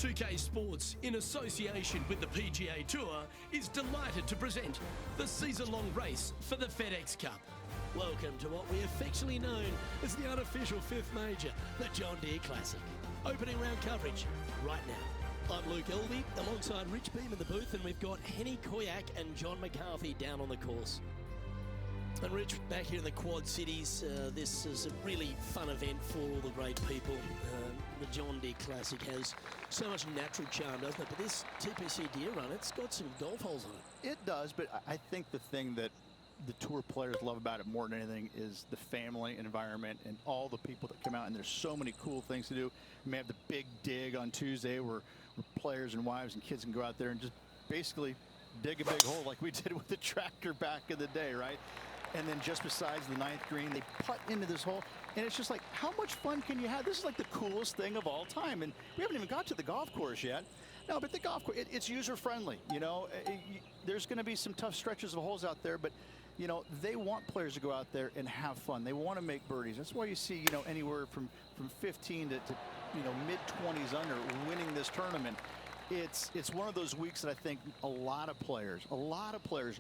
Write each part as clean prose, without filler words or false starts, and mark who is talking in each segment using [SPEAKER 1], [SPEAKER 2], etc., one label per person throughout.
[SPEAKER 1] 2K Sports, in association with the PGA Tour, is delighted to present the season-long race for the FedEx Cup. Welcome to what we affectionately known as the unofficial fifth major, the John Deere Classic. Opening round coverage right now. I'm Luke Elvey, alongside Rich Beam in the booth, and we've got Henny Koyak and John McCarthy down on the course. And Rich, back here in the Quad Cities, this is a really fun event for all the great people. The John Deere Classic has so much natural charm, doesn't it? But this TPC Deere run, it's got some golf holes on it. It does, but I think the thing that the tour players love about it more than anything is the family environment and all the people that come out, and there's so many cool things to do. We may have the big dig on Tuesday where players and wives and kids can go out there and just basically dig a big hole like we did with the tractor back in the day, right? And then just besides the ninth green, they putt into this hole, and it's just like, how much fun can you have? This is like the coolest thing of all time, and we haven't even got to the golf course yet. No, but the golf course, it's user-friendly. You know, there's going to be some tough stretches of holes out there, but you know, they want players to go out there and have fun. They want to make birdies. That's why you see, you know, anywhere from 15 to you know, mid-20s under winning this tournament. It's one of those weeks that I think a lot of players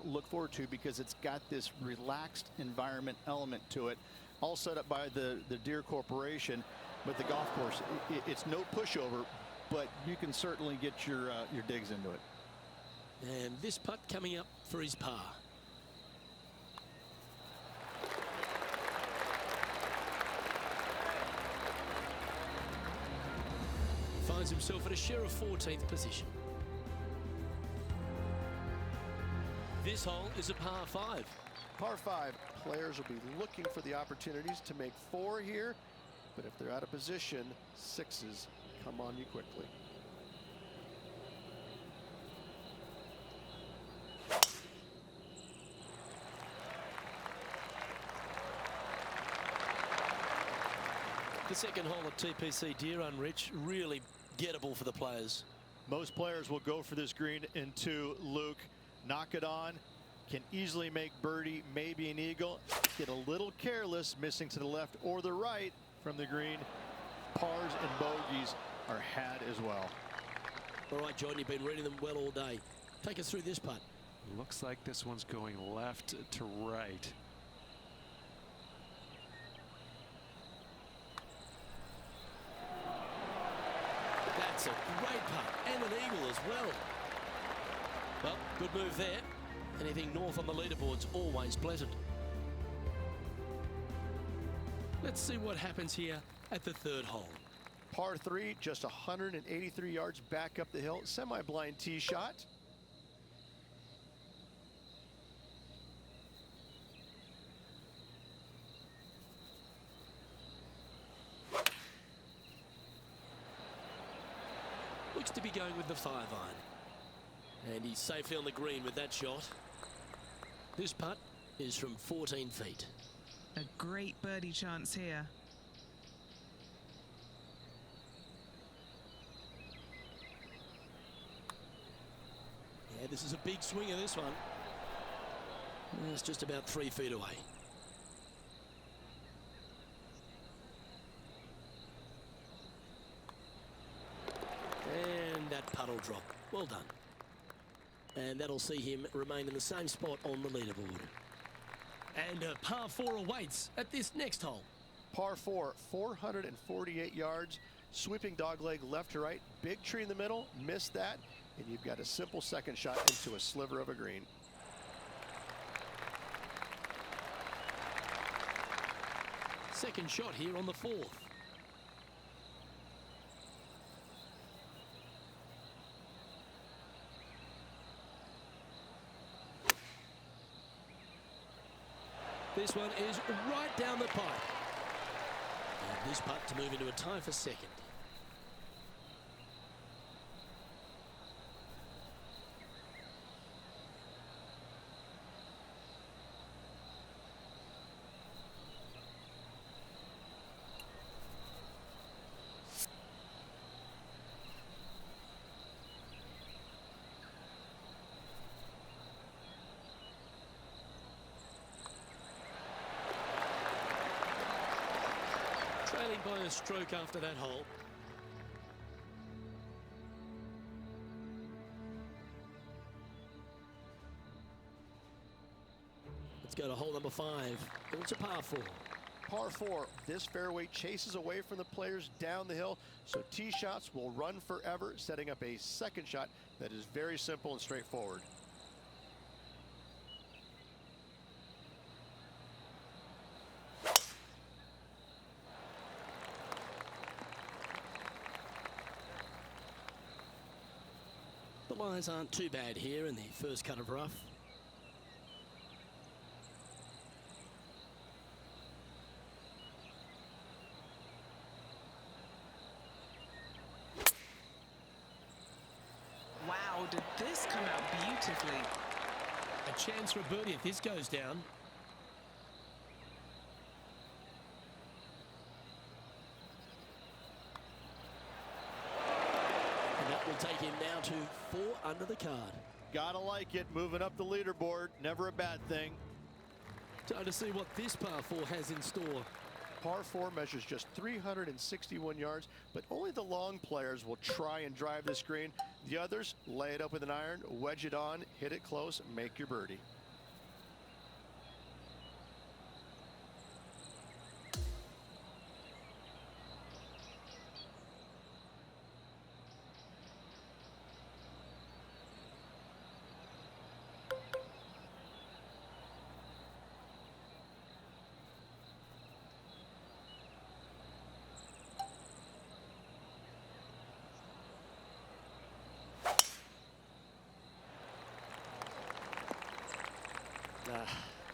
[SPEAKER 1] look forward to, because it's got this relaxed environment element to it, all set up by the Deere Corporation. But the golf course, it's no pushover, but you can certainly get your digs into it. And this putt coming up for his par. Finds himself at a share of 14th position. This hole is a par 5.
[SPEAKER 2] Par 5, players will be looking for the opportunities to make 4 here, but if they're out of position, 6s come on you quickly.
[SPEAKER 1] The second hole at TPC Deere Run, Rich, really gettable for the players.
[SPEAKER 2] Most players will go for this green into Luke, knock it on, can easily make birdie, maybe an eagle, get a little careless, missing to the left or the right from the green. Pars and bogeys are had as well.
[SPEAKER 1] All right, John, you've been reading them well all day. Take us through this putt.
[SPEAKER 3] Looks like this one's going left to right.
[SPEAKER 1] That's a great putt, and an eagle as well. Well, good move there. Anything north on the leaderboard's always pleasant. Let's see what happens here at the third hole.
[SPEAKER 2] Par 3, just 183 yards back up the hill. Semi-blind tee shot.
[SPEAKER 1] Looks to be going with the 5-iron. And he's safely on the green with that shot. This putt is from 14 feet.
[SPEAKER 4] A great birdie chance here.
[SPEAKER 1] Yeah, this is a big swing of this one. It's just about 3 feet away. And that putt will drop. Well done. And that'll see him remain in the same spot on the leaderboard. And a par 4 awaits at this next hole.
[SPEAKER 2] Par 4, 448 yards, sweeping dogleg left to right, big tree in the middle, missed that, and you've got a simple second shot into a sliver of a green.
[SPEAKER 1] Second shot here on the 4th. This one is right down the pipe. And this putt to move into a tie for second. Trailing by a stroke after that hole. number 5. It's a par 4.
[SPEAKER 2] Par 4, this fairway chases away from the players down the hill, so tee shots will run forever, setting up a second shot that is very simple and straightforward.
[SPEAKER 1] The lies aren't too bad here in the first cut of rough.
[SPEAKER 4] Wow, did this come out beautifully?
[SPEAKER 1] A chance for a birdie if this goes down. And that will take him now to 4 under the card.
[SPEAKER 2] Gotta like it, moving up the leaderboard, never a bad thing.
[SPEAKER 1] Time to see what this par 4 has in store.
[SPEAKER 2] Par 4 measures just 361 yards, but only the long players will try and drive this green. The others lay it up with an iron, wedge it on, hit it close, make your birdie.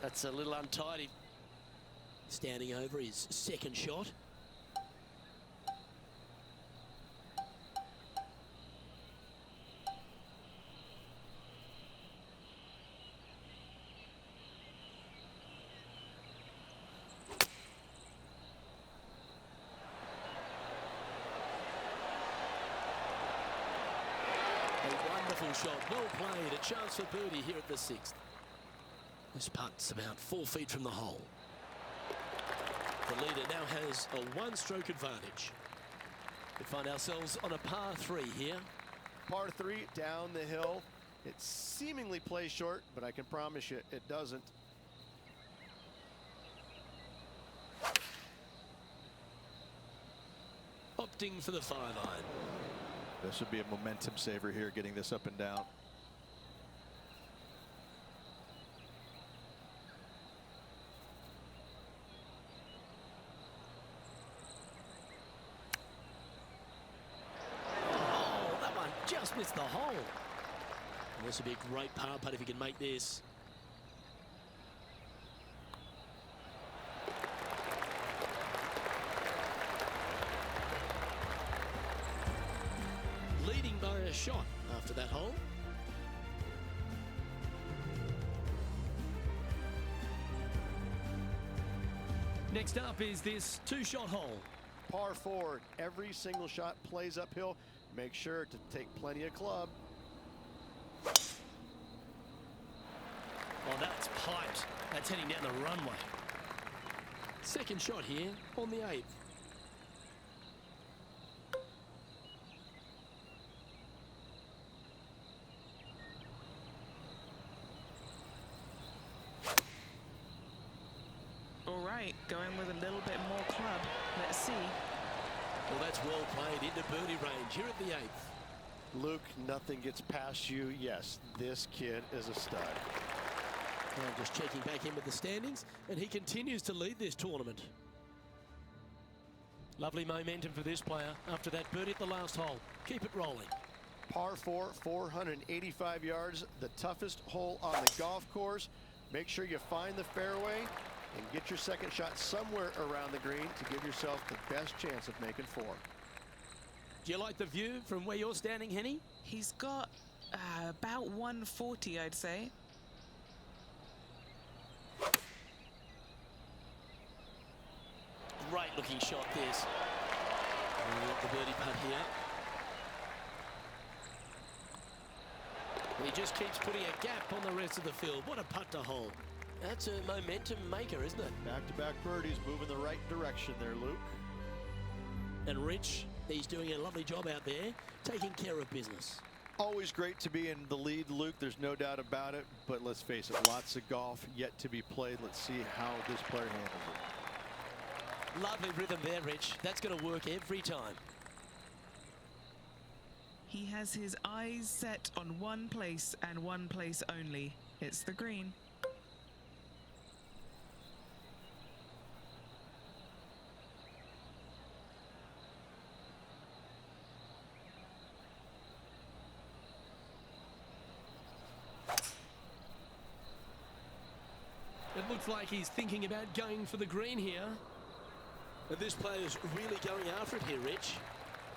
[SPEAKER 1] That's a little untidy. Standing over his second shot. A wonderful shot, well played. A chance for birdie here at the 6th. This putt's about 4 feet from the hole. The leader now has a 1-stroke advantage. We find ourselves on a par 3 here.
[SPEAKER 2] Par 3 down the hill. It seemingly plays short, but I can promise you it doesn't.
[SPEAKER 1] Opting for the 5-iron.
[SPEAKER 2] This would be a momentum saver here, getting this up and down.
[SPEAKER 1] Just missed the hole. And this would be a great par putt if he can make this. Leading by a shot after that hole. Next up is this 2-shot hole.
[SPEAKER 2] Par 4, every single shot plays uphill. Make sure to take plenty of club.
[SPEAKER 1] Oh, that's piped. That's heading down the runway. Second shot here on the 8th.
[SPEAKER 4] All right, going with a little bit more club. Let's see.
[SPEAKER 1] Well, that's well played into birdie range here at the 8th.
[SPEAKER 2] Luke, nothing gets past you. Yes, this kid is a stud.
[SPEAKER 1] Well, just checking back in with the standings, and he continues to lead this tournament. Lovely momentum for this player after that birdie at the last hole. Keep it rolling.
[SPEAKER 2] Par 4, 485 yards, the toughest hole on the golf course. Make sure you find the fairway and get your second shot somewhere around the green to give yourself the best chance of making 4.
[SPEAKER 1] Do you like the view from where you're standing, Henny?
[SPEAKER 4] He's got about 140, I'd say.
[SPEAKER 1] Great looking shot this. The birdie putt here. He just keeps putting a gap on the rest of the field. What a putt to hole. That's a momentum maker, isn't it?
[SPEAKER 2] Back-to-back birdies, moving the right direction there, Luke.
[SPEAKER 1] And Rich, he's doing a lovely job out there, taking care of business.
[SPEAKER 2] Always great to be in the lead, Luke. There's no doubt about it. But let's face it, lots of golf yet to be played. Let's see how this player handles it.
[SPEAKER 1] Lovely rhythm there, Rich. That's going to work every time.
[SPEAKER 4] He has his eyes set on one place and one place only. It's the green.
[SPEAKER 1] It looks like he's thinking about going for the green here. And this player's really going after it here, Rich.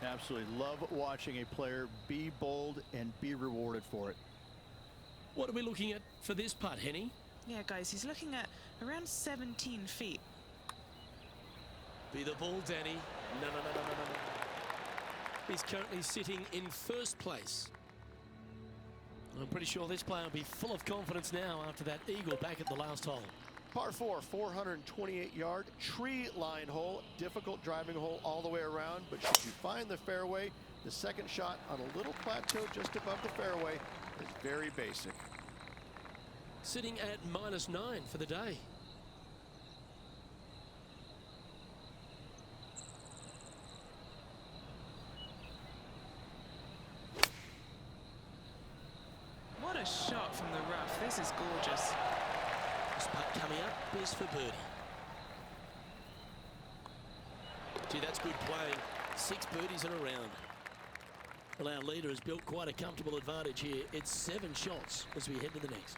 [SPEAKER 2] Absolutely love watching a player be bold and be rewarded for it.
[SPEAKER 1] What are we looking at for this putt, Henny?
[SPEAKER 4] Yeah, guys, he's looking at around 17 feet.
[SPEAKER 1] Be the ball, Danny. No. He's currently sitting in first place. I'm pretty sure this player will be full of confidence now after that eagle back at the last hole.
[SPEAKER 2] Par 4, 428-yard tree line hole. Difficult driving hole all the way around, but should you find the fairway, the second shot on a little plateau just above the fairway is very basic.
[SPEAKER 1] Sitting at -9 for the day.
[SPEAKER 4] What a shot from the rough. This is gorgeous.
[SPEAKER 1] This putt coming up is for birdie. Gee, that's good playing. 6 birdies in a round. Well, our leader has built quite a comfortable advantage here. It's 7 shots as we head to the next.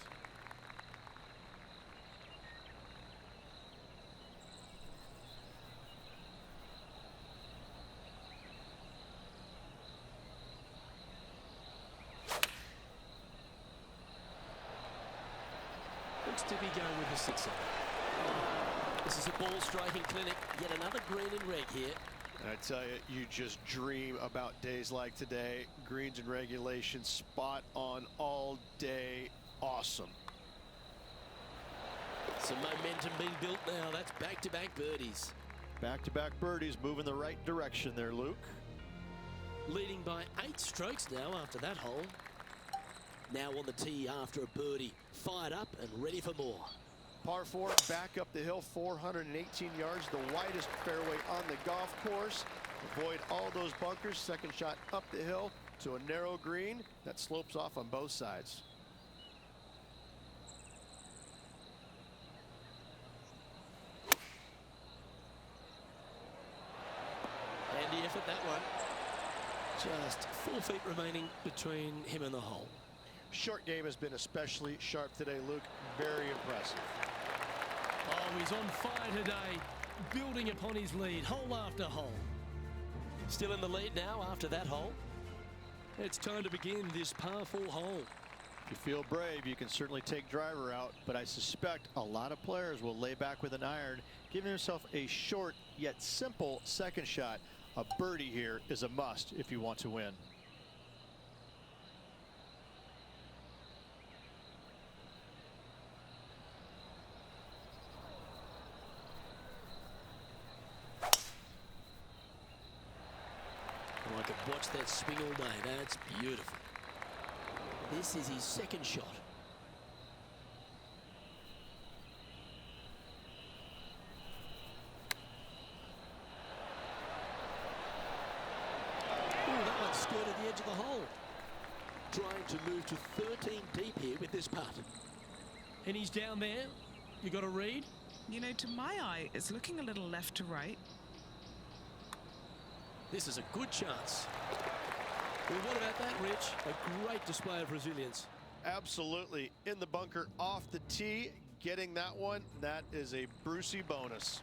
[SPEAKER 1] Looks to be going with a 6-7. This is a ball striking clinic. Yet another green and reg here.
[SPEAKER 2] I tell you, you just dream about days like today. Greens and regulation, spot on all day. Awesome.
[SPEAKER 1] Some momentum being built now. That's back-to-back birdies.
[SPEAKER 2] Back-to-back birdies, moving the right direction there, Luke.
[SPEAKER 1] Leading by 8 strokes now after that hole. Now on the tee after a birdie. Fired up and ready for more.
[SPEAKER 2] Par 4, back up the hill, 418 yards, the widest fairway on the golf course. Avoid all those bunkers. Second shot up the hill to a narrow green that slopes off on both sides.
[SPEAKER 1] Handy effort, that one. Just 4 feet remaining between him and the hole.
[SPEAKER 2] Short game has been especially sharp today, Luke. Very impressive.
[SPEAKER 1] Oh, he's on fire today, building upon his lead, hole after hole. Still in the lead now after that hole. It's time to begin this par 4 hole.
[SPEAKER 2] If you feel brave, you can certainly take driver out, but I suspect a lot of players will lay back with an iron, giving himself a short yet simple second shot. A birdie here is a must if you want to win.
[SPEAKER 1] I could watch that swing all day. That's beautiful. This is his second shot. Oh, that one skirted the edge of the hole. Trying to move to 13 deep here with this putt. And he's down there. You got a read?
[SPEAKER 4] You know, to my eye, it's looking a little left to right.
[SPEAKER 1] This is a good chance. Well, what about that, Rich? A great display of resilience.
[SPEAKER 2] Absolutely. In the bunker off the tee, getting that one, that is a Brucey bonus.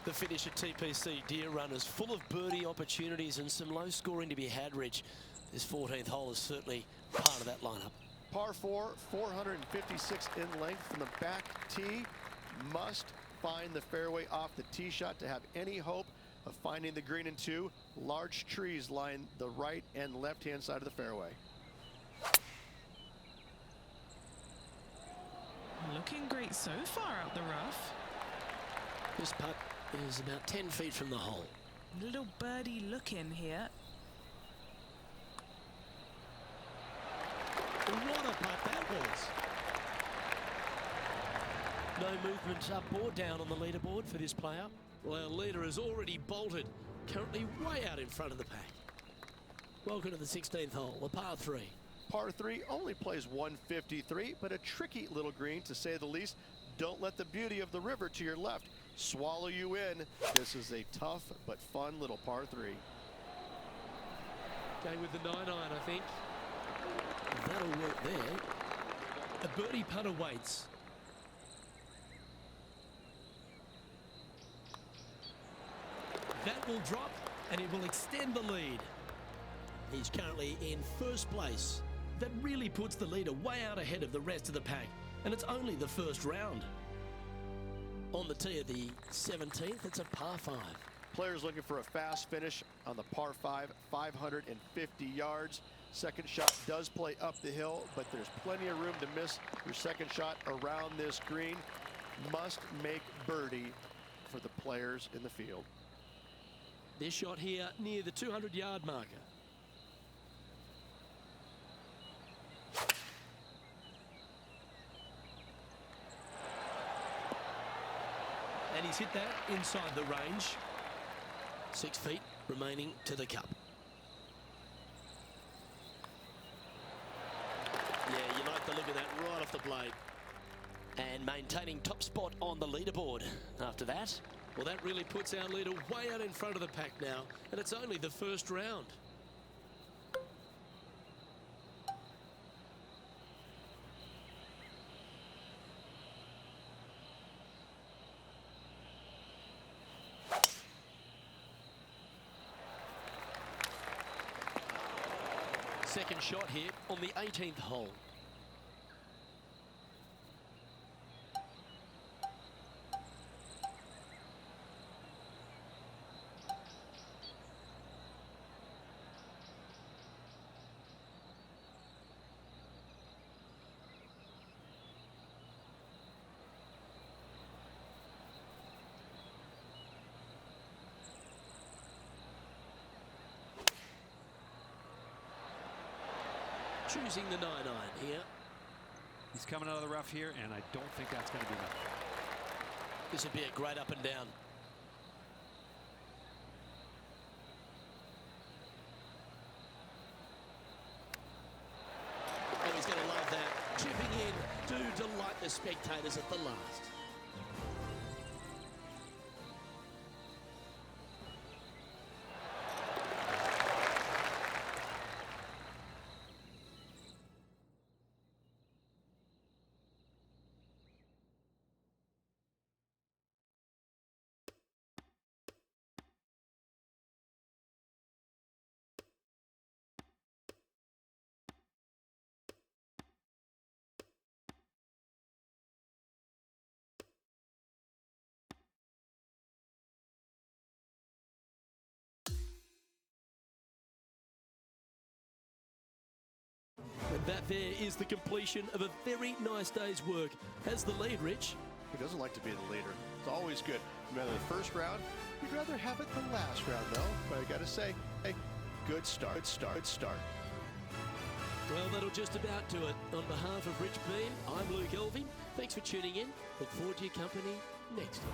[SPEAKER 1] The finish at TPC, Deere runners full of birdie opportunities and some low scoring to be had, Rich. This 14th hole is certainly part of that lineup.
[SPEAKER 2] Par 4, 456 in length from the back tee. Must find the fairway off the tee shot to have any hope of finding the green in 2. Large trees line the right and left hand side of the fairway.
[SPEAKER 4] Looking great so far out the rough.
[SPEAKER 1] This putt is about 10 feet from the hole.
[SPEAKER 4] Little birdie look in here.
[SPEAKER 1] What a putt that was. No movement up or down on the leaderboard for this player. Well, our leader has already bolted, currently way out in front of the pack. Welcome to the 16th hole, the par 3.
[SPEAKER 2] Par 3 only plays 153, but a tricky little green to say the least. Don't let the beauty of the river to your left swallow you in. This is a tough but fun little par 3.
[SPEAKER 1] Going with the 9-iron, I think. That'll work there. A birdie putt awaits. That will drop and it will extend the lead. He's currently in first place. That really puts the leader way out ahead of the rest of the pack, and it's only the first round. On the tee of the 17th, it's a par 5.
[SPEAKER 2] Players looking for a fast finish on the par 5, 550 yards. Second shot does play up the hill, but there's plenty of room to miss your second shot around this green. Must make birdie for the players in the field.
[SPEAKER 1] This shot here near the 200-yard marker. And he's hit that inside the range. 6 feet remaining to the cup. Yeah, you like the look of that right off the blade. And maintaining top spot on the leaderboard after that. Well, that really puts our leader way out in front of the pack now, and it's only the first round. Second shot here on the 18th hole. Choosing the 9-iron here.
[SPEAKER 3] He's coming out of the rough here, and I don't think that's going to be enough.
[SPEAKER 1] This would be a great up and down. And he's going to love that. Chipping in to delight the spectators at the last. And that there is the completion of a very nice day's work. Has the lead, Rich?
[SPEAKER 2] Who doesn't like to be the leader? It's always good. No matter the first round, you'd rather have it the last round, though. But I got to say, hey, good start, good start, good start.
[SPEAKER 1] Well, that'll just about do it. On behalf of Rich Beam, I'm Luke Elving. Thanks for tuning in. Look forward to your company next time.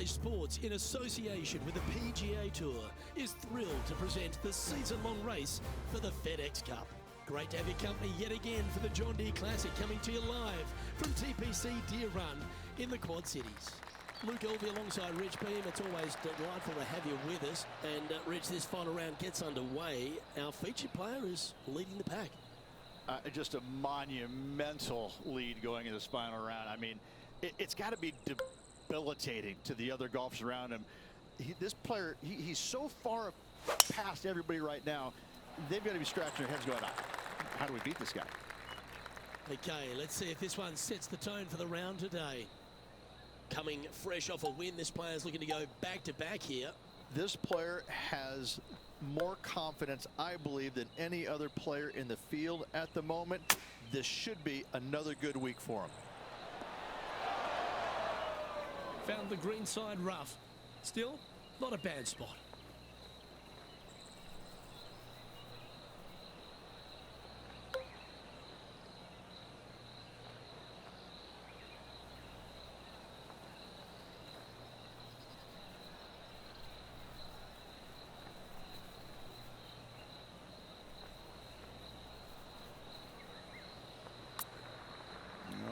[SPEAKER 1] PGA Sports, in association with the PGA Tour, is thrilled to present the season-long race for the FedEx Cup. Great to have your company yet again for the John Deere Classic, coming to you live from TPC Deere Run in the Quad Cities. Luke Elvey alongside Rich Beam. It's always delightful to have you with us. And Rich, this final round gets underway. Our featured player is leading the pack.
[SPEAKER 2] Just a monumental lead going in this final round. I mean, it's got to be debilitating to the other golfers around him. This player, he's so far past everybody right now. They've got to be scratching their heads going, how do we beat this guy?
[SPEAKER 1] Okay, let's see if this one sets the tone for the round today. Coming fresh off a win, this player's looking to go back-to-back here.
[SPEAKER 2] This player has more confidence, I believe, than any other player in the field at the moment. This should be another good week for him.
[SPEAKER 1] Found the green side rough. Still, not a bad spot.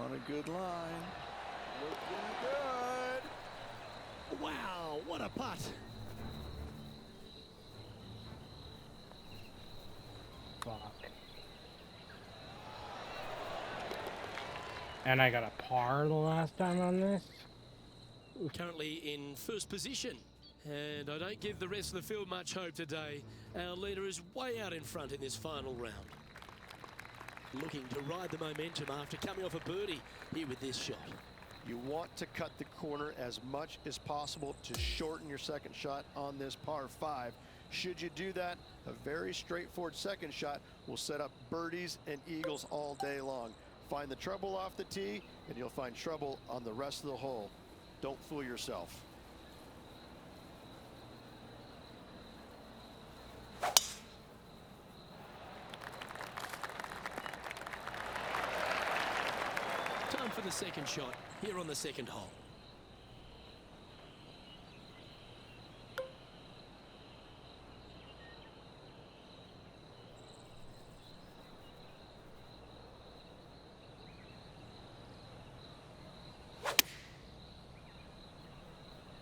[SPEAKER 2] On a good line. Looking good.
[SPEAKER 1] Wow, what a putt.
[SPEAKER 5] Fuck. And I got a par the last time on this.
[SPEAKER 1] Currently in first position. And I don't give the rest of the field much hope today. Our leader is way out in front in this final round. Looking to ride the momentum after coming off a birdie here with this shot.
[SPEAKER 2] You want to cut the corner as much as possible to shorten your second shot on this par 5. Should you do that, a very straightforward second shot will set up birdies and eagles all day long. Find the trouble off the tee, and you'll find trouble on the rest of the hole. Don't fool yourself.
[SPEAKER 1] Time for the second shot here on the second hole.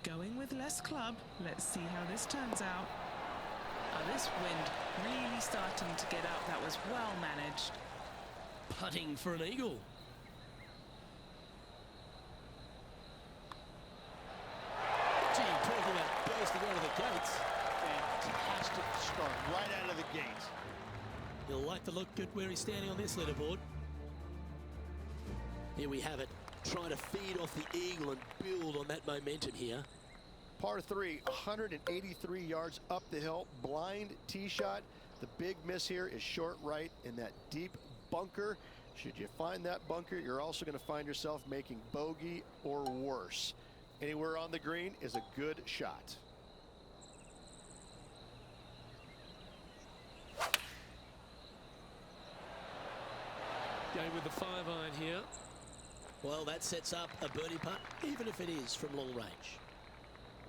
[SPEAKER 4] Going with less club. Let's see how this turns out. This wind really starting to get up. That was well managed.
[SPEAKER 1] Putting for an eagle. Gee, talking about bursting out of the gates.
[SPEAKER 2] Fantastic start right out of the gates.
[SPEAKER 1] He'll like to look good where he's standing on this leaderboard. Here we have it. Trying to feed off the eagle and build on that momentum here.
[SPEAKER 2] Par 3, 183 yards up the hill, blind tee shot. The big miss here is short right in that deep bunker. Should you find that bunker, you're also going to find yourself making bogey or worse. Anywhere on the green is a good shot.
[SPEAKER 1] Going with the 5-iron here. Well, that sets up a birdie putt, even if it is from long range.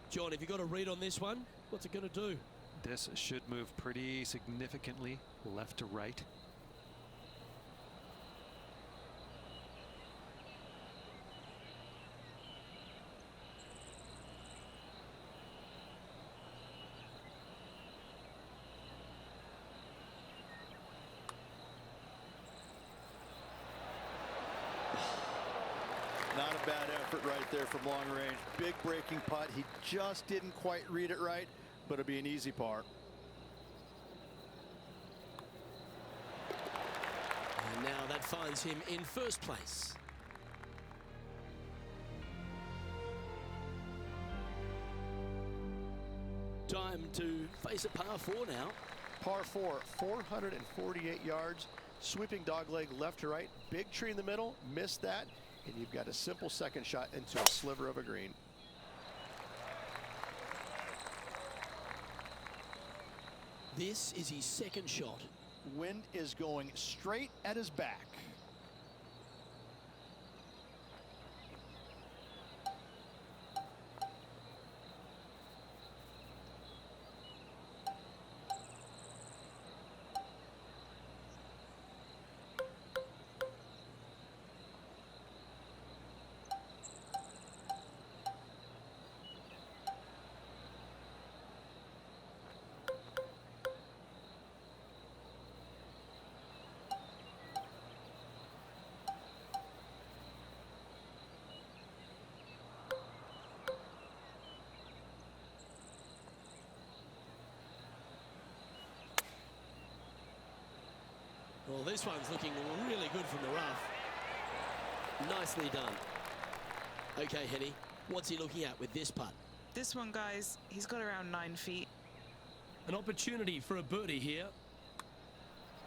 [SPEAKER 1] John, have you got a read on this one? What's it going to do?
[SPEAKER 3] This should move pretty significantly left to right.
[SPEAKER 2] Not a bad effort right there from long range. Big breaking putt. He just didn't quite read it right, but it'll be an easy par.
[SPEAKER 1] And now that finds him in first place. Time to face a par 4 now.
[SPEAKER 2] Par 4, 448 yards. Sweeping dogleg left to right. Big tree in the middle. Missed that. And you've got a simple second shot into a sliver of a green.
[SPEAKER 1] This is his second shot.
[SPEAKER 2] Wind is going straight at his back.
[SPEAKER 1] Well, this one's looking really good from the rough. Nicely done. Okay, Henny, what's he looking at with this putt?
[SPEAKER 4] This one, guys, he's got around 9 feet.
[SPEAKER 1] An opportunity for a birdie here.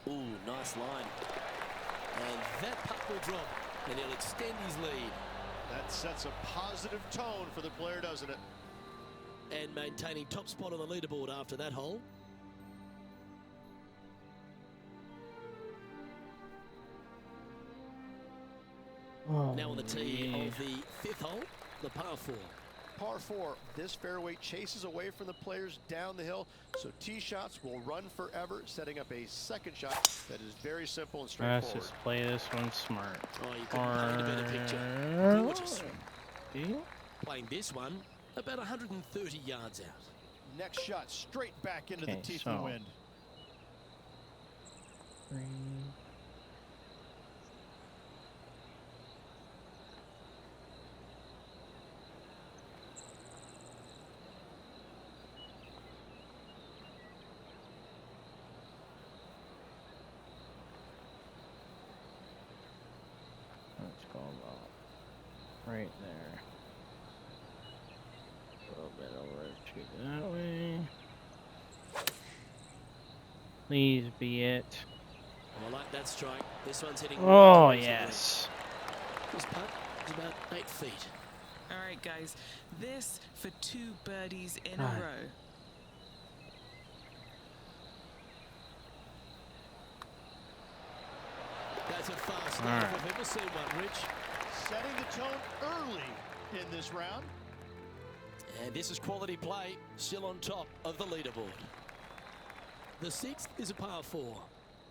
[SPEAKER 1] Ooh, nice line. And that putt will drop, and he'll extend his lead.
[SPEAKER 2] That sets a positive tone for the player, doesn't it?
[SPEAKER 1] And maintaining top spot on the leaderboard after that hole.
[SPEAKER 5] Oh,
[SPEAKER 1] Now on the tee
[SPEAKER 5] yeah.
[SPEAKER 1] of the 5th hole, the par 4.
[SPEAKER 2] Par 4, this fairway chases away from the players down the hill, so tee shots will run forever, setting up a second shot that is very simple and
[SPEAKER 5] Let's
[SPEAKER 2] straightforward.
[SPEAKER 5] just play this one smart.
[SPEAKER 1] Oh, you couldn't paint a better picture. Gorgeous.
[SPEAKER 5] See?
[SPEAKER 1] Playing this one about 130 yards out.
[SPEAKER 2] Next shot, straight back into the
[SPEAKER 5] Okay,
[SPEAKER 2] teeth of the
[SPEAKER 5] so-
[SPEAKER 2] wind.
[SPEAKER 5] 3. Let's go about right there. A little bit over to that way. Please be it.
[SPEAKER 1] I like that strike. This one's hitting.
[SPEAKER 5] Oh,
[SPEAKER 1] right towards the
[SPEAKER 5] yes.
[SPEAKER 1] rim. This putt is about 8 feet.
[SPEAKER 4] All right, guys, this for 2 birdies in
[SPEAKER 5] God.
[SPEAKER 4] a row.
[SPEAKER 1] That's a fast
[SPEAKER 5] All
[SPEAKER 1] line.
[SPEAKER 5] right.
[SPEAKER 1] We've ever seen one, Rich.
[SPEAKER 2] Setting the tone early in this round.
[SPEAKER 1] And this is quality play, still on top of the leaderboard. The 6th is a par 4.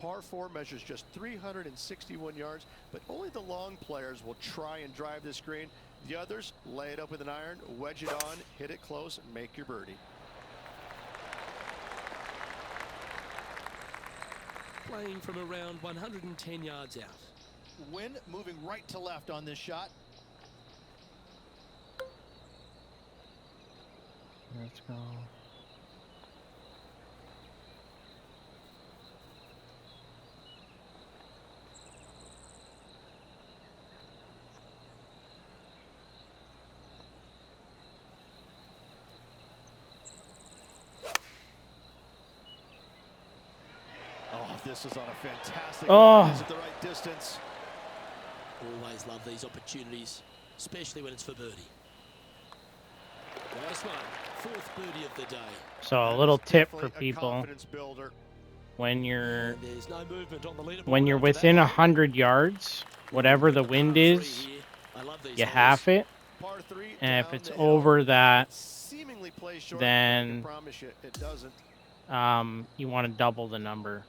[SPEAKER 2] Par 4 measures just 361 yards, but only the long players will try and drive this green. The others lay it up with an iron, wedge it on, hit it close, and make your birdie.
[SPEAKER 1] Playing from around 110 yards out.
[SPEAKER 2] Wind moving right to left on this shot.
[SPEAKER 5] Let's go.
[SPEAKER 2] Oh, this is on a fantastic
[SPEAKER 5] Oh.
[SPEAKER 2] line. Is at the right distance.
[SPEAKER 1] Always love these opportunities, especially when it's for birdie. Nice one. 4th birdie of the day.
[SPEAKER 5] So a
[SPEAKER 2] That
[SPEAKER 5] little
[SPEAKER 2] is
[SPEAKER 5] tip for
[SPEAKER 2] definitely a
[SPEAKER 5] people
[SPEAKER 2] confidence builder.
[SPEAKER 5] when you're
[SPEAKER 1] And there's no movement on the leaderboard.
[SPEAKER 5] when you're
[SPEAKER 1] after
[SPEAKER 5] within
[SPEAKER 1] that.
[SPEAKER 5] 100 yards, whatever the
[SPEAKER 1] Par
[SPEAKER 5] wind
[SPEAKER 1] 3
[SPEAKER 5] is,
[SPEAKER 1] here. I love these
[SPEAKER 5] you
[SPEAKER 1] holes.
[SPEAKER 5] half it,
[SPEAKER 2] Par 3
[SPEAKER 5] and if
[SPEAKER 2] down
[SPEAKER 5] it's
[SPEAKER 2] the hill.
[SPEAKER 5] over that,
[SPEAKER 2] Seemingly plays short,
[SPEAKER 5] then-
[SPEAKER 2] but I can promise you it doesn't.
[SPEAKER 5] you want to double the number.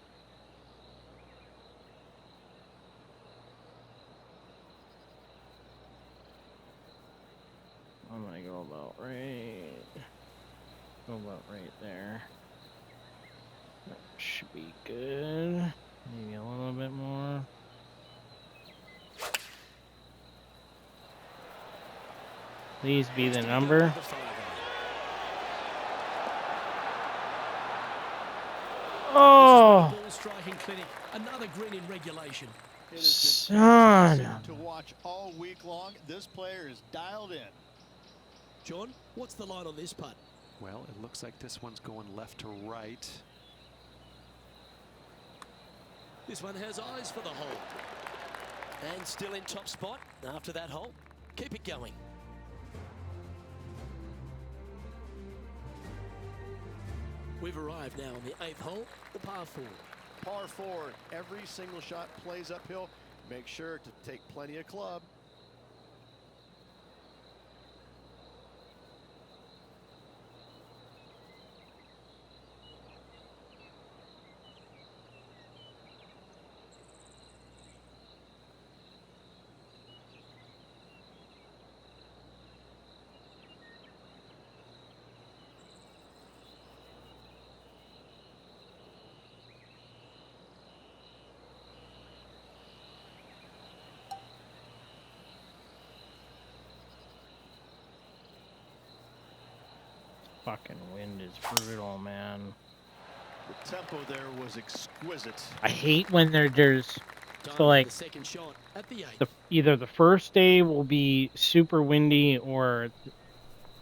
[SPEAKER 5] I'm gonna go about right there. That should be good. Maybe a little bit more. Please be the number.
[SPEAKER 1] The 5 iron.
[SPEAKER 5] Oh,
[SPEAKER 1] Ball striking clinic. Another green in regulation.
[SPEAKER 2] It has been
[SPEAKER 5] son.
[SPEAKER 2] fantastic to watch all week long. This player is dialed in.
[SPEAKER 1] John, what's the line on this putt?
[SPEAKER 3] Well, it looks like this one's going left to right.
[SPEAKER 1] This one has eyes for the hole. And still in top spot after that hole. Keep it going. We've arrived now on the 8th hole, the par 4.
[SPEAKER 2] Par 4, every single shot plays uphill. Make sure to take plenty of club.
[SPEAKER 5] Fucking wind is brutal, man.
[SPEAKER 2] The tempo there was exquisite.
[SPEAKER 5] I hate when there's
[SPEAKER 1] Time
[SPEAKER 5] so
[SPEAKER 1] for
[SPEAKER 5] like
[SPEAKER 1] the second shot at the 8th.
[SPEAKER 5] either the first day will be super windy or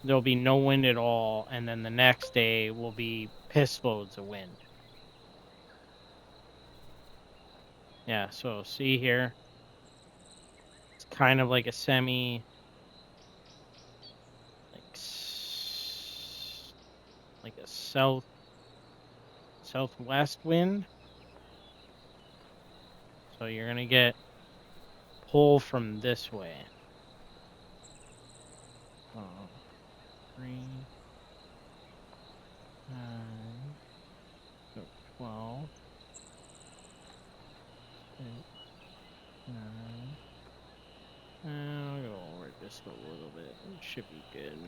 [SPEAKER 5] there'll be no wind at all, and then the next day will be piss loads of wind. Yeah, so see here, it's kind of like a semi, like a southwest wind. So you're gonna get pull from this way. 3, 9, so 12, 6, 9. I'll go over it just a little bit. It should be good.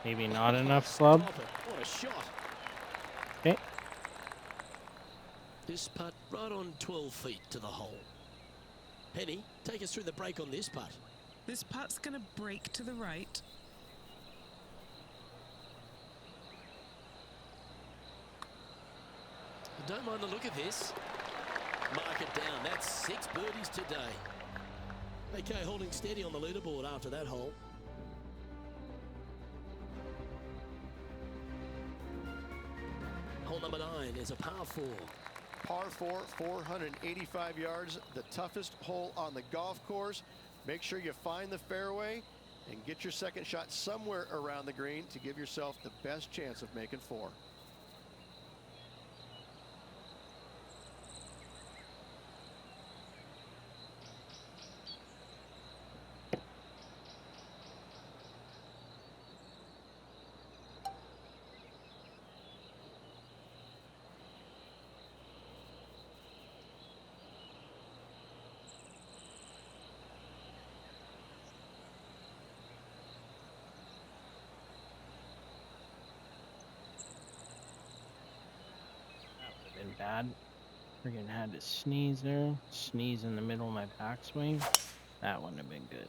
[SPEAKER 5] Maybe not enough club.
[SPEAKER 1] Stop it. What a shot.
[SPEAKER 5] Okay.
[SPEAKER 1] This putt right on 12 feet to the hole. Penny, take us through the break on this putt.
[SPEAKER 4] This putt's going to break to the right.
[SPEAKER 1] Don't mind the look of this. Mark it down. That's 6 birdies today. Okay, holding steady on the leaderboard after that hole. Hole number 9 is a par 4.
[SPEAKER 2] Par 4, 485 yards, the toughest hole on the golf course. Make sure you find the fairway and get your second shot somewhere around the green to give yourself the best chance of making 4.
[SPEAKER 5] Been bad. Friggin' had to sneeze there. Sneeze in the middle of my backswing. That wouldn't have been good.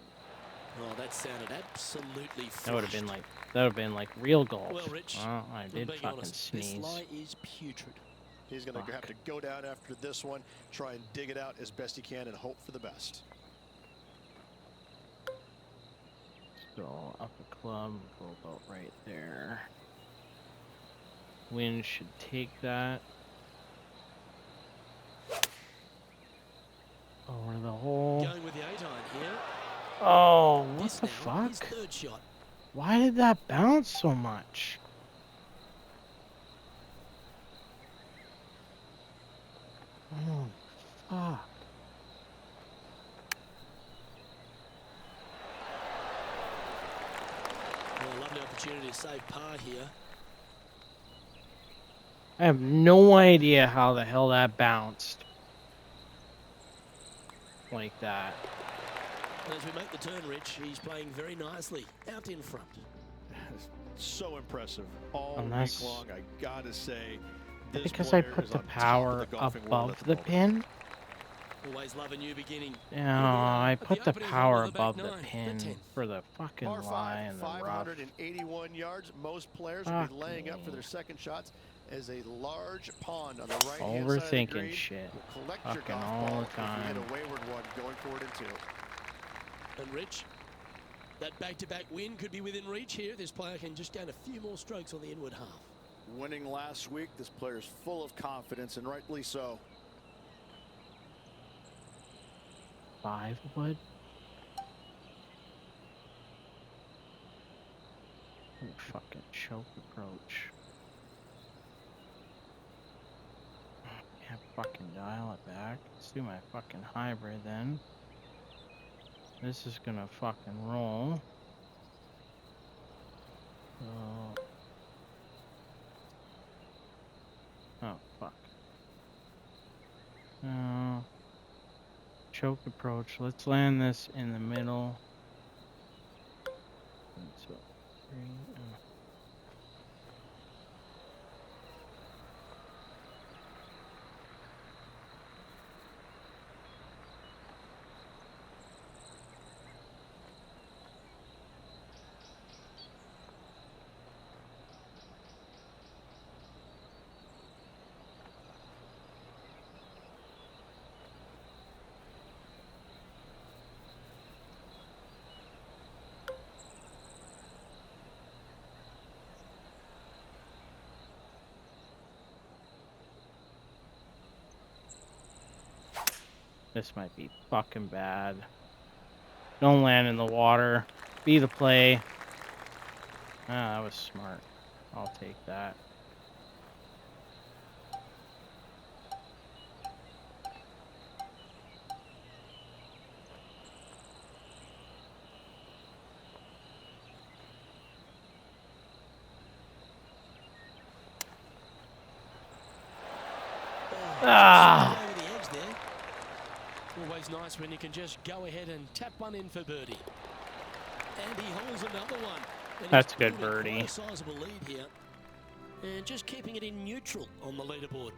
[SPEAKER 1] Oh, that sounded absolutely flushed.
[SPEAKER 5] That would have been like real golf.
[SPEAKER 1] Well, Rich,
[SPEAKER 5] Oh, I
[SPEAKER 1] I'm
[SPEAKER 5] did
[SPEAKER 1] being
[SPEAKER 5] fucking
[SPEAKER 1] honest,
[SPEAKER 5] sneeze.
[SPEAKER 1] this lie is putrid.
[SPEAKER 2] He's going to have to go down after this one, try and dig it out as best he can and hope for the best.
[SPEAKER 5] So up a club, go about right there. Wind should take that. Over the hole.
[SPEAKER 1] Going with the 8-iron here.
[SPEAKER 5] Oh, what
[SPEAKER 1] This
[SPEAKER 5] the
[SPEAKER 1] now, his
[SPEAKER 5] fuck?
[SPEAKER 1] 3rd shot.
[SPEAKER 5] Why did that bounce so much? Oh, fuck.
[SPEAKER 1] Well, a lovely opportunity to save par here.
[SPEAKER 5] I have no idea how the hell that bounced. Like that.
[SPEAKER 1] And as we make the turn, Rich, he's playing very nicely out in front.
[SPEAKER 2] So impressive all
[SPEAKER 5] Unless-
[SPEAKER 2] week long, I gotta say. This
[SPEAKER 5] Because I
[SPEAKER 2] player
[SPEAKER 5] put
[SPEAKER 2] is
[SPEAKER 5] the
[SPEAKER 2] on top of
[SPEAKER 5] power
[SPEAKER 2] the golfing world
[SPEAKER 5] above
[SPEAKER 2] at the
[SPEAKER 5] the
[SPEAKER 2] moment.
[SPEAKER 5] pin.
[SPEAKER 1] Always love a new beginning.
[SPEAKER 5] I
[SPEAKER 1] But
[SPEAKER 5] put the
[SPEAKER 1] opening hole
[SPEAKER 5] power
[SPEAKER 1] on the back
[SPEAKER 5] above the
[SPEAKER 1] 9, the
[SPEAKER 5] pin
[SPEAKER 1] 10th.
[SPEAKER 5] for the fucking
[SPEAKER 2] Par
[SPEAKER 5] lie
[SPEAKER 2] 5,
[SPEAKER 5] and the rough.
[SPEAKER 2] 581 yards. Most players will be
[SPEAKER 5] Fuck
[SPEAKER 2] laying up for
[SPEAKER 5] me.
[SPEAKER 2] their second shots as a large pond on the right-hand side of the
[SPEAKER 5] Overthinking
[SPEAKER 2] green
[SPEAKER 5] shit.
[SPEAKER 2] will collect your
[SPEAKER 5] Fucking
[SPEAKER 2] golf
[SPEAKER 5] all
[SPEAKER 2] ball
[SPEAKER 5] the
[SPEAKER 2] if you hit
[SPEAKER 5] time.
[SPEAKER 2] a wayward one going for it in 2.
[SPEAKER 1] And Rich, that back-to-back win could be within reach here. This player can just gain a few more strokes on the inward half.
[SPEAKER 2] Winning last week, this player's full of confidence, and rightly so.
[SPEAKER 5] 5 wood. Oh, fucking choke approach. Can't fucking dial it back. Let's do my fucking hybrid then. This is gonna fucking roll. Oh fuck. Choke approach. Let's land this in the middle. So, 3, This might be fucking bad. Don't land in the water. Be the play. Ah, that was smart. I'll take that. Ah!
[SPEAKER 1] Over the edge there. Always nice when you can just go ahead and tap one in for birdie. And he holds another one. And
[SPEAKER 5] That's
[SPEAKER 1] he's
[SPEAKER 5] good
[SPEAKER 1] building
[SPEAKER 5] birdie.
[SPEAKER 1] quite a sizable lead here. And just keeping it in neutral on the leaderboard.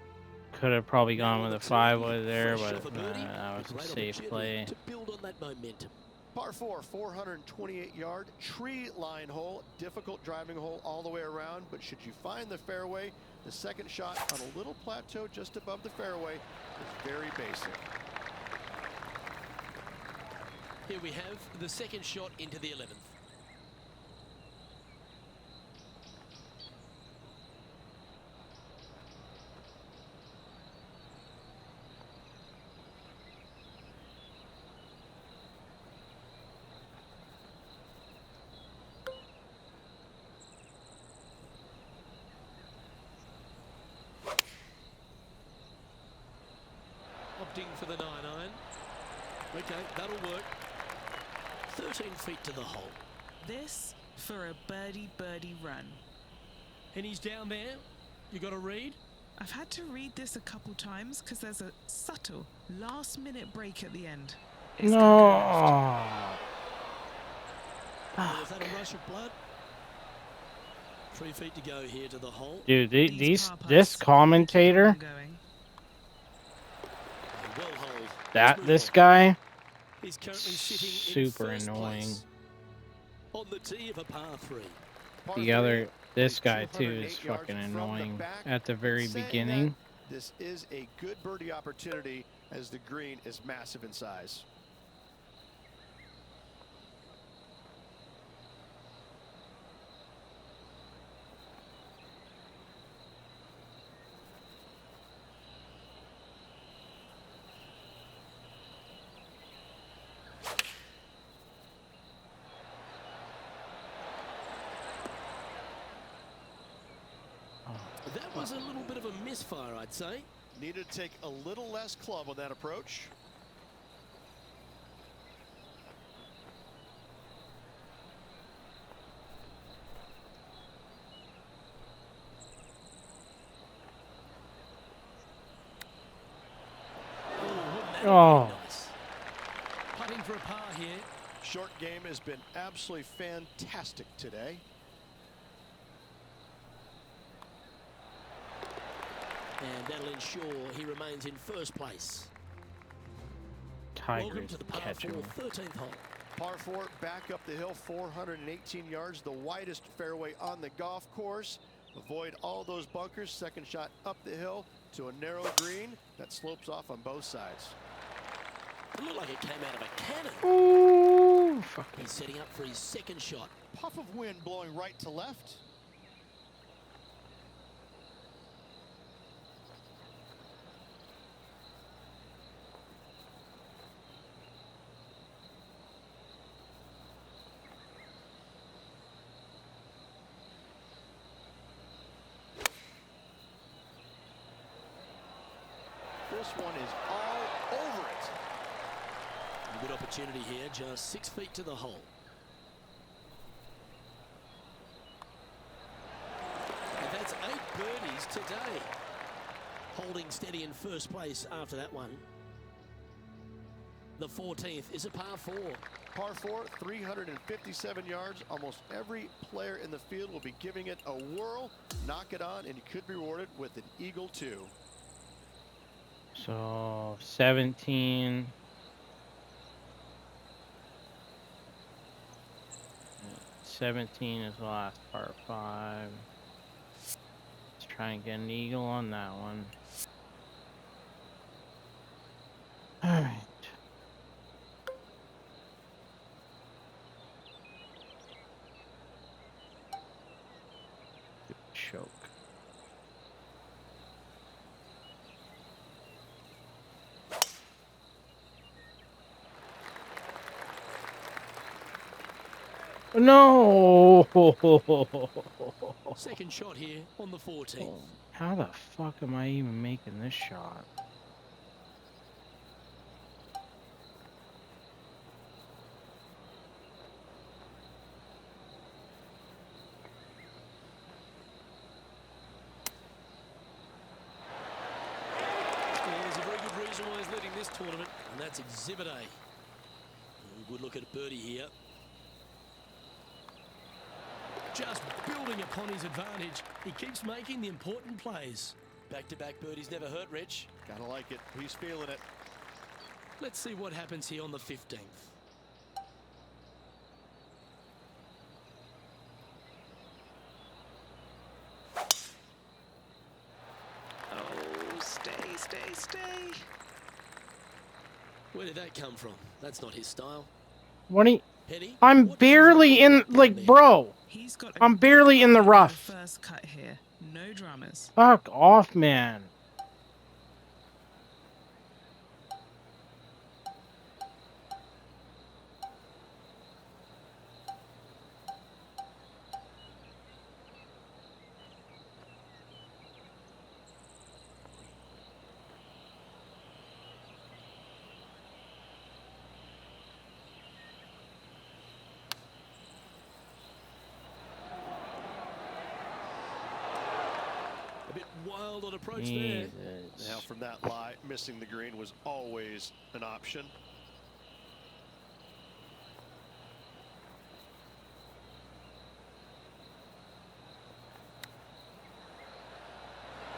[SPEAKER 5] Could have probably gone
[SPEAKER 1] Now
[SPEAKER 5] with
[SPEAKER 1] on
[SPEAKER 5] a
[SPEAKER 1] the
[SPEAKER 5] 5-wood
[SPEAKER 1] tee,
[SPEAKER 5] there,
[SPEAKER 1] fresh
[SPEAKER 5] but
[SPEAKER 1] off a birdie,
[SPEAKER 5] that was a
[SPEAKER 1] great
[SPEAKER 5] safe
[SPEAKER 1] opportunity
[SPEAKER 5] play.
[SPEAKER 1] to build on that momentum.
[SPEAKER 2] Par 4, 428-yard tree line hole. Difficult driving hole all the way around, but should you find the fairway, the second shot on a little plateau just above the fairway is very basic.
[SPEAKER 1] Here we have the second shot into the 11th. Opting for the 9-iron. Okay, that'll work. 13 feet to the hole.
[SPEAKER 4] This for a birdie run.
[SPEAKER 1] And he's down there. You got to read.
[SPEAKER 4] I've had to read this a couple times because there's a subtle last-minute break at the end. It's gonna go left.
[SPEAKER 5] No.
[SPEAKER 1] Was that a rush of blood? 3 feet to go here to the hole.
[SPEAKER 5] Dude,
[SPEAKER 4] These par
[SPEAKER 5] this
[SPEAKER 4] putts
[SPEAKER 5] commentator,
[SPEAKER 4] keep on going.
[SPEAKER 1] Well holed. Let's move
[SPEAKER 5] this
[SPEAKER 1] on.
[SPEAKER 5] guy,
[SPEAKER 1] He's currently sitting in
[SPEAKER 5] super
[SPEAKER 1] first
[SPEAKER 5] annoying.
[SPEAKER 1] place on the tee of a par 3.
[SPEAKER 2] Par
[SPEAKER 5] The
[SPEAKER 2] 3,
[SPEAKER 5] other, this
[SPEAKER 2] only
[SPEAKER 5] guy too
[SPEAKER 2] 208
[SPEAKER 5] is
[SPEAKER 2] yards
[SPEAKER 5] fucking
[SPEAKER 2] from the
[SPEAKER 5] annoying
[SPEAKER 2] back.
[SPEAKER 5] at the very
[SPEAKER 2] Saying
[SPEAKER 5] beginning.
[SPEAKER 2] that, this is a good birdie opportunity as the green is massive in size.
[SPEAKER 1] That was a little bit of a misfire, I'd say.
[SPEAKER 2] Needed to take a little less club on that approach.
[SPEAKER 1] Wouldn't that have
[SPEAKER 5] Oh.
[SPEAKER 1] been nice? Putting for a par here.
[SPEAKER 2] Short game has been absolutely fantastic today.
[SPEAKER 1] And that'll ensure he remains in first place.
[SPEAKER 5] Tiger
[SPEAKER 1] Welcome
[SPEAKER 5] is
[SPEAKER 1] to the par 4
[SPEAKER 5] catching him.
[SPEAKER 1] 13th hole.
[SPEAKER 2] Par 4, back up the hill, 418 yards, the widest fairway on the golf course. Avoid all those bunkers. Second shot up the hill to a narrow green that slopes off on both sides.
[SPEAKER 1] It looked like it came out of a cannon.
[SPEAKER 5] Ooh, fucking.
[SPEAKER 1] He's setting up for his second shot.
[SPEAKER 2] Puff of wind blowing right to left. This one is all over it.
[SPEAKER 1] A good opportunity here, just 6 feet to the hole. And that's 8 birdies today. Holding steady in first place after that one. The 14th is a par 4.
[SPEAKER 2] Par 4, 357 yards. Almost every player in the field will be giving it a whirl. Knock it on, and you could be rewarded with an eagle too.
[SPEAKER 5] So 17. 17 is the last par 5. Let's try and get an eagle on that one. All right. Choke. No.
[SPEAKER 1] Second shot here on the 14th.
[SPEAKER 5] How the fuck am I even making this shot?
[SPEAKER 1] Well, there's a very good reason why he's leading this tournament, and that's Exhibit A. Good look at birdie here. Just building upon his advantage, he keeps making the important plays. Back-to-back birdies never hurt, Rich.
[SPEAKER 2] Gotta like it. He's feeling it.
[SPEAKER 1] Let's see what happens here on the 15th.
[SPEAKER 4] Oh, stay.
[SPEAKER 1] Where did that come from? That's not his style.
[SPEAKER 5] What?
[SPEAKER 1] Penny,
[SPEAKER 5] I'm
[SPEAKER 1] what
[SPEAKER 5] barely
[SPEAKER 1] does he
[SPEAKER 5] in,
[SPEAKER 1] look
[SPEAKER 5] like,
[SPEAKER 1] there?
[SPEAKER 5] bro.
[SPEAKER 4] He's got.
[SPEAKER 5] I'm barely in the rough.
[SPEAKER 4] First cut here. No dramas.
[SPEAKER 5] Fuck off, man.
[SPEAKER 1] A bit wild on approach there.
[SPEAKER 5] Jesus.
[SPEAKER 2] Now from that lie, missing the green was always an option.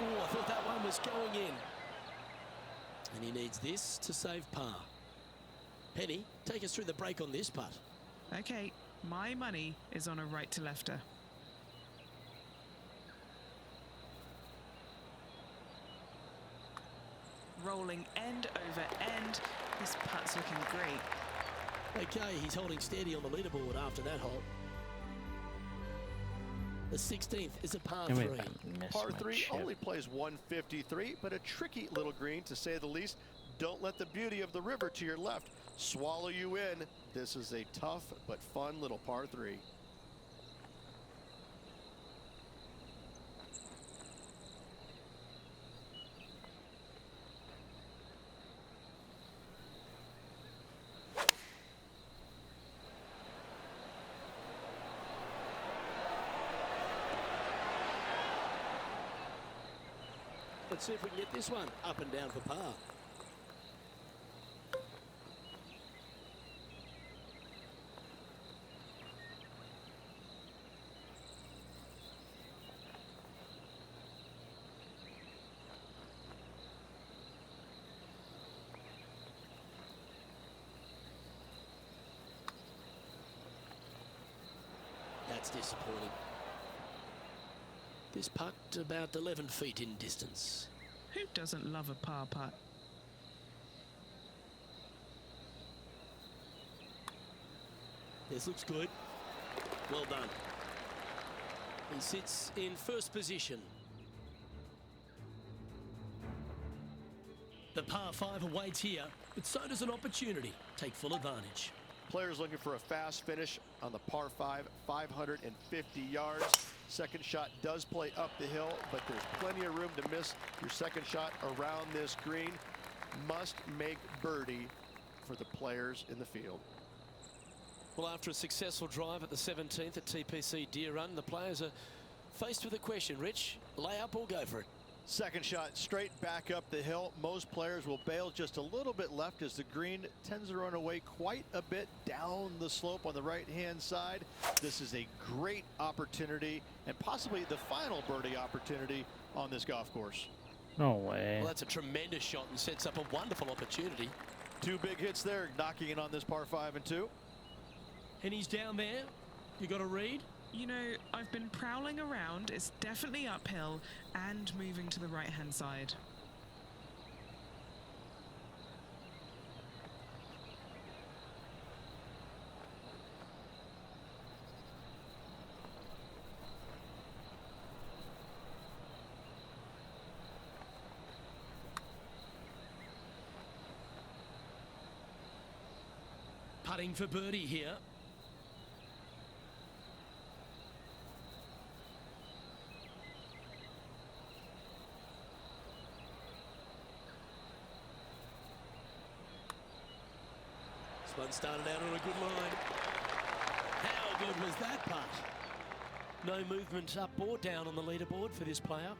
[SPEAKER 1] Oh, I thought that one was going in. And he needs this to save par. Penny, take us through the break on this putt.
[SPEAKER 4] Okay, my money is on a right to lefter. Rolling end over end. This putt's looking great.
[SPEAKER 1] Okay, he's holding steady on the leaderboard after that hole. The 16th is a par
[SPEAKER 5] Damn
[SPEAKER 1] 3.
[SPEAKER 5] it, I missed
[SPEAKER 2] Par
[SPEAKER 5] my
[SPEAKER 2] 3
[SPEAKER 5] chip.
[SPEAKER 2] only plays 153, but a tricky little green to say the least. Don't let the beauty of the river to your left swallow you in. This is a tough but fun little par 3.
[SPEAKER 1] Let's see if we can get this one up and down for par. That's disappointing. This putt about 11 feet in distance.
[SPEAKER 4] Who doesn't love a par putt?
[SPEAKER 1] This looks good. Well done. He sits in first position. The par 5 awaits here, but so does an opportunity. Take full advantage.
[SPEAKER 2] Players looking for a fast finish on the par 5, 550 yards. Second shot does play up the hill, but there's plenty of room to miss your second shot around this green. Must make birdie for the players in the field.
[SPEAKER 1] Well, after a successful drive at the 17th at TPC Deere Run, the players are faced with a question. Rich, lay up or go for it?
[SPEAKER 2] Second shot straight back up the hill. Most players will bail just a little bit left as the green tends to run away quite a bit down the slope on the right-hand side. This is a great opportunity and possibly the final birdie opportunity on this golf course.
[SPEAKER 5] No way.
[SPEAKER 1] Well, that's a tremendous shot and sets up a wonderful opportunity.
[SPEAKER 2] Two big hits there, knocking in on this par 5 and 2.
[SPEAKER 1] And he's down there. You got a read?
[SPEAKER 4] You know, I've been prowling around. It's definitely uphill and moving to the right-hand side.
[SPEAKER 1] Putting for birdie here. one started out on a good line. How good was that putt? No movement up or down on the leaderboard for this player.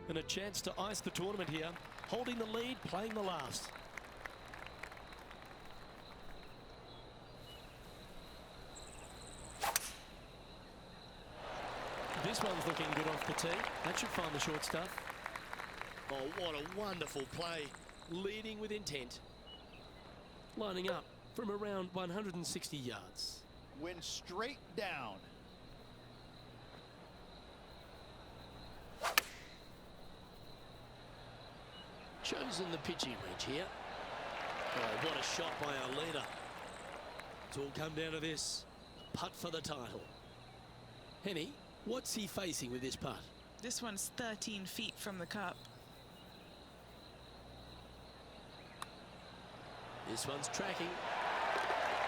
[SPEAKER 1] And a chance to ice the tournament here. Holding the lead, playing the last. This one's looking good off the tee. That should find the short stuff. Oh, what a wonderful play. Leading with intent. Lining up from around 160 yards.
[SPEAKER 2] Went straight down.
[SPEAKER 1] Chosen the pitching wedge here. Oh, what a shot by our leader. It's all come down to this. Putt for the title. Henny, what's he facing with this putt?
[SPEAKER 4] This one's 13 feet from the cup.
[SPEAKER 1] This one's tracking.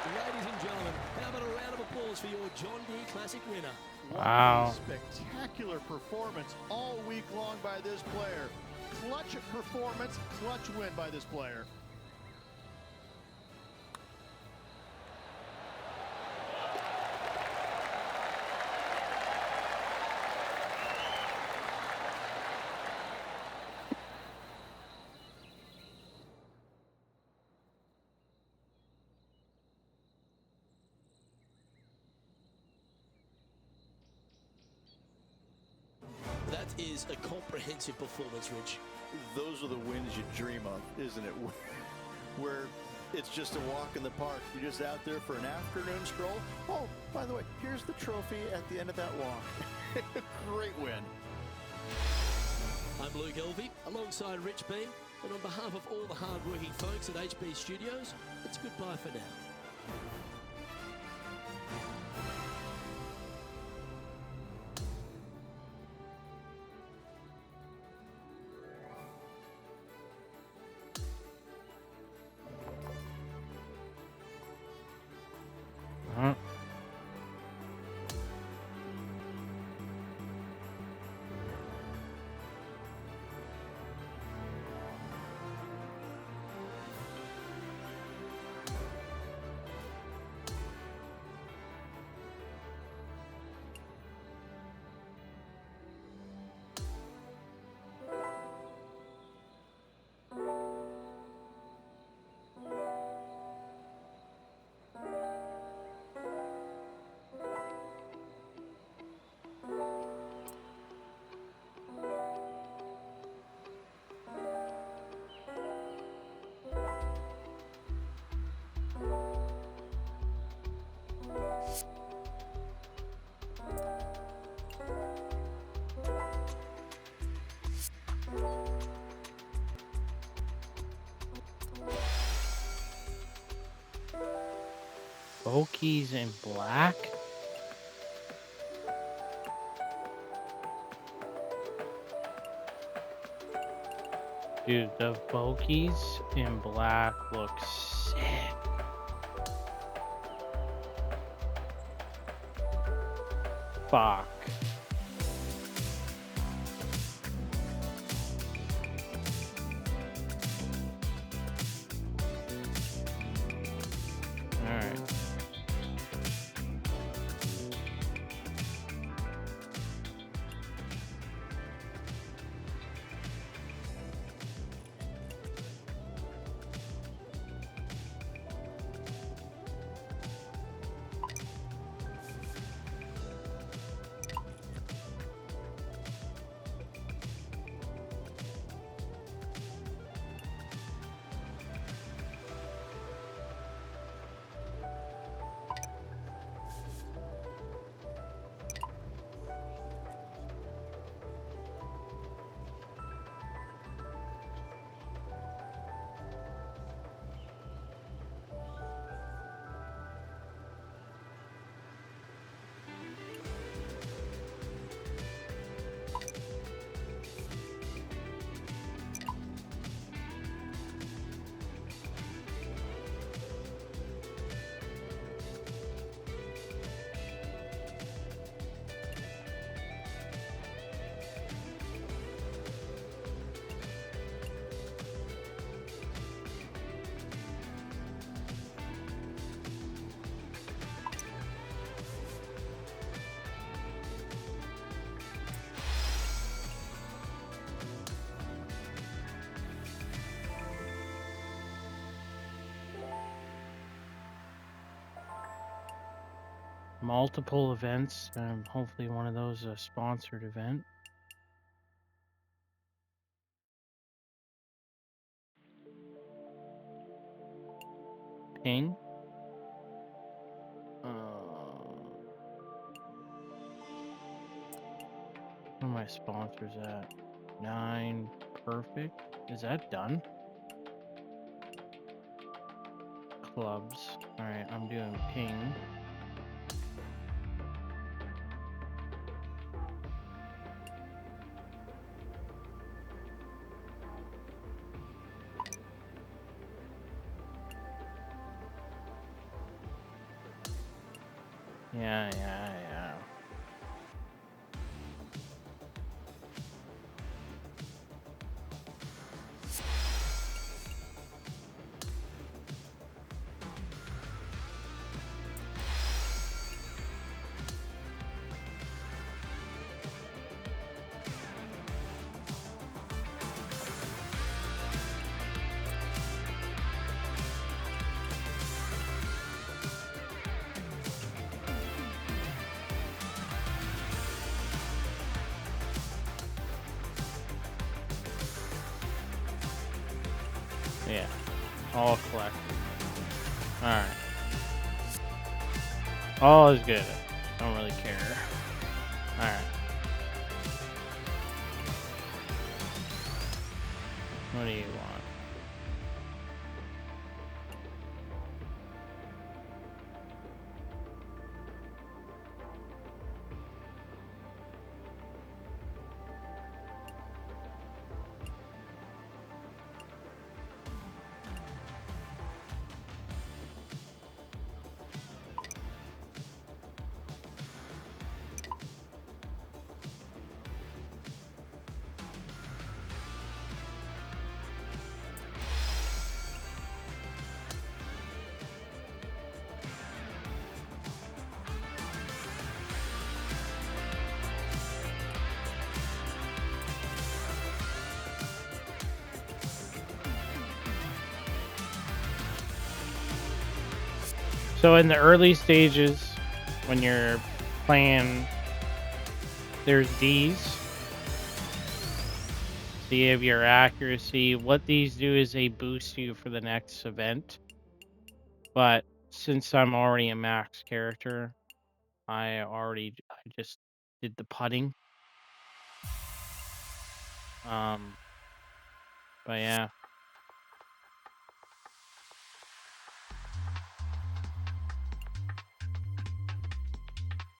[SPEAKER 1] Ladies and gentlemen, how about a round of applause for your John Deere Classic winner?
[SPEAKER 5] Wow.
[SPEAKER 2] What a spectacular performance all week long by this player. Clutch performance, clutch win by this player.
[SPEAKER 1] That is a comprehensive performance, Rich.
[SPEAKER 2] Those are the wins you dream of, isn't it? Where it's just a walk in the park. You're just out there for an afternoon stroll. Oh, by the way, here's the trophy at the end of that walk. Great win.
[SPEAKER 1] I'm Luke Elvey, alongside Rich Beam, and on behalf of all the hard-working folks at HB Studios, it's goodbye for now.
[SPEAKER 5] Huh? Bokies in black? Dude, the Bokies in black look sick. Fuck. Alright. multiple events, and hopefully one of those is a sponsored event. Ping. Where are my sponsors at? 9. Perfect. Is that done? Clubs. Alright, I'm doing ping. Yeah. Yeah. All collected. Alright. All is good. Don't really care. Alright. What do you want? So in the early stages, when you're playing, there's these. So you have your accuracy. What these do is they boost you for the next event. But since I'm already a max character, I just did the putting. But yeah.